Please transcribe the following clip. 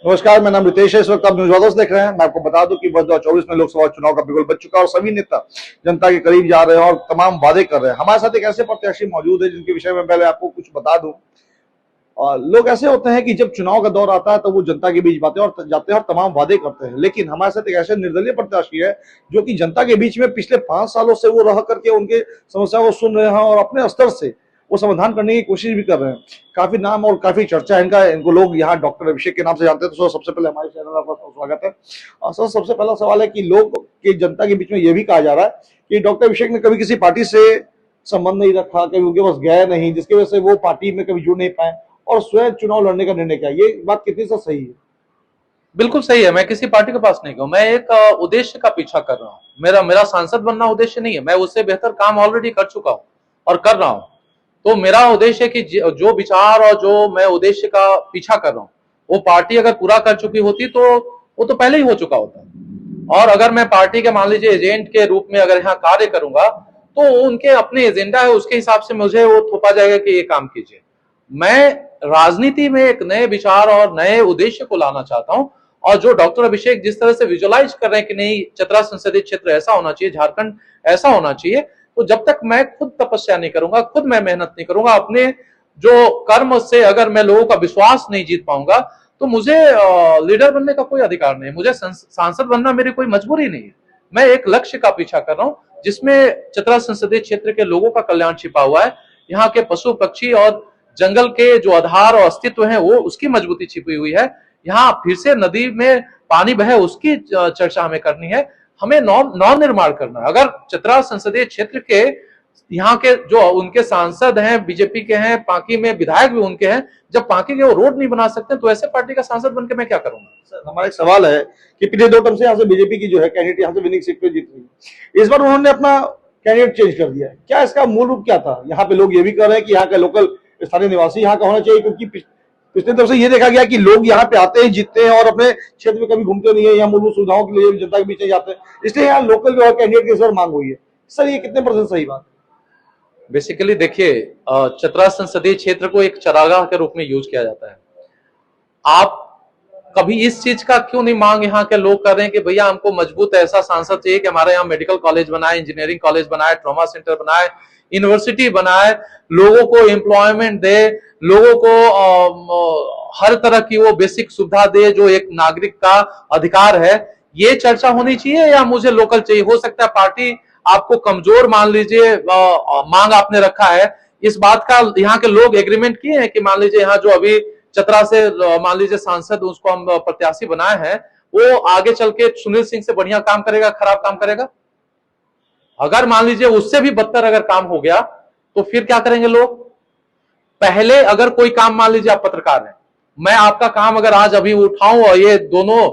नमस्कार, मेरा नाम रितेश है। इस वक्त आप न्यूज वादोस देख रहे हैं। मैं आपको बता दूं कि वर्ष 2024 में लोकसभा चुनाव का बिगुल बज चुका है और सभी नेता जनता के करीब जा रहे हैं और तमाम वादे कर रहे हैं। हमारे साथ एक ऐसे प्रत्याशी मौजूद है जिनके विषय में पहले आपको कुछ बता दूं। और लोग ऐसे होते हैं कि जब चुनाव का दौर आता है तो वो जनता के बीच जाते हैं और तमाम वादे करते हैं, लेकिन हमारे साथ एक ऐसे निर्दलीय प्रत्याशी है जो कि जनता के बीच में पिछले 5 सालों से वो रह करके उनके समस्याओं को सुन रहे हैं और अपने स्तर से वो समाधान करने की कोशिश भी कर रहे हैं। काफी नाम और काफी चर्चा है इनका। इनको लोग यहाँ डॉक्टर अभिषेक के नाम से जानते हैं। तो सबसे पहले हमारे चैनल पर आपका स्वागत है। और सर, सबसे पहला सवाल है कि लोग की जनता के बीच में ये भी कहा जा रहा है कि डॉक्टर अभिषेक ने कभी किसी पार्टी से संबंध नहीं रखा, कभी उनके पास गया नहीं, जिसकी वजह से वो पार्टी में कभी जुड़ नहीं पाए और स्वयं चुनाव लड़ने का निर्णय किया। ये बात कितनी सा सही है? बिल्कुल सही है। मैं किसी पार्टी के पास नहीं गया, मैं एक उद्देश्य का पीछा कर रहा हूँ। मेरा मेरा सांसद बनना उद्देश्य नहीं है। मैं उससे बेहतर काम ऑलरेडी कर चुका हूँ और कर रहा हूँ। तो मेरा उद्देश्य है कि जो विचार और जो मैं उद्देश्य का पीछा कर रहा हूँ वो पार्टी अगर पूरा कर चुकी होती तो वो तो पहले ही हो चुका होता। और अगर मैं पार्टी के मान लीजिए एजेंट के रूप में अगर यहाँ कार्य करूंगा तो उनके अपने एजेंडा है, उसके हिसाब से मुझे वो थोपा जाएगा कि ये काम कीजिए। मैं राजनीति में एक नए विचार और नए उद्देश्य को लाना चाहता हूं। और जो डॉक्टर अभिषेक जिस तरह से विजुअलाइज कर रहे हैं कि नहीं, चतरा संसदीय क्षेत्र ऐसा होना चाहिए, झारखंड ऐसा होना चाहिए, तो जब तक मैं खुद तपस्या नहीं करूंगा, खुद मैं मेहनत नहीं करूंगा, अपने जो कर्म से अगर मैं लोगों का विश्वास नहीं जीत पाऊंगा तो मुझे लीडर बनने का कोई अधिकार नहीं है। मुझे सांसद बनना मेरी कोई मजबूरी नहीं है। मैं एक लक्ष्य का पीछा कर रहा हूं जिसमें चतरा संसदीय क्षेत्र के लोगों का कल्याण छिपा हुआ है। यहाँ के पशु पक्षी और जंगल के जो आधार और अस्तित्व है वो उसकी मजबूती छिपी हुई है। यहाँ फिर से नदी में पानी बहे उसकी चर्चा हमें करनी है। हमें नौ निर्माण करना है। अगर चतरा संसदीय क्षेत्र के यहाँ के जो उनके सांसद हैं, बीजेपी के हैं, पांकी में विधायक भी उनके हैं, जब पांकी के वो रोड नहीं बना सकते तो ऐसे पार्टी का सांसद बनकर मैं क्या करूंगा? सर, हमारा एक सवाल है कि पिछले 2 टर्म से यहाँ से बीजेपी की जो है कैंडिडेट यहाँ से विनिंग सीट पे जीत रही है। इस बार उन्होंने अपना कैंडिडेट चेंज कर दिया है। क्या इसका मूल रूप क्या था? यहाँ पे लोग ये भी कर रहे हैं कि यहाँ का लोकल स्थानीय निवासी यहाँ का होना चाहिए, क्योंकि पिछले तरफ से ये देखा गया कि लोग यहाँ पे आते हैं, जीतते हैं और अपने क्षेत्र में कभी घूमते नहीं है। यहाँ मूलभूत सुविधाओं के लिए जनता के बीच नहीं जाते हैं, इसलिए यहाँ लोकल जो है कैंडिडेट की इस बार मांग हुई है। सर, ये कितने % सही बात? बेसिकली देखिए, चतरा संसदीय क्षेत्र को एक चरागाह के रूप में यूज किया जाता है। आप कभी इस चीज का क्यों नहीं मांग यहाँ के लोग कर रहे हैं कि भैया हमको मजबूत ऐसा सांसद चाहिए कि हमारे यहाँ मेडिकल कॉलेज बनाए, इंजीनियरिंग कॉलेज बनाए, ट्रॉमा सेंटर बनाए, यूनिवर्सिटी बनाए, लोगों को एम्प्लॉयमेंट दे, लोगों को हर तरह की वो बेसिक सुविधा दे जो एक नागरिक का अधिकार है। ये चर्चा होनी चाहिए या मुझे लोकल चाहिए? हो सकता है पार्टी आपको कमजोर मान लीजिए मांग आपने रखा है। इस बात का यहाँ के लोग एग्रीमेंट किए हैं कि मान लीजिए यहाँ जो अभी चतरा से मान लीजिए सांसद उसको हम प्रत्याशी बनाए हैं, वो आगे चल के सुनील सिंह से बढ़िया काम करेगा, खराब काम करेगा? अगर मान लीजिए उससे भी बदतर अगर काम हो गया तो फिर क्या करेंगे लोग? पहले अगर कोई काम, मान लीजिए आप पत्रकार हैं, मैं आपका काम अगर आज अभी उठाऊं और ये दोनों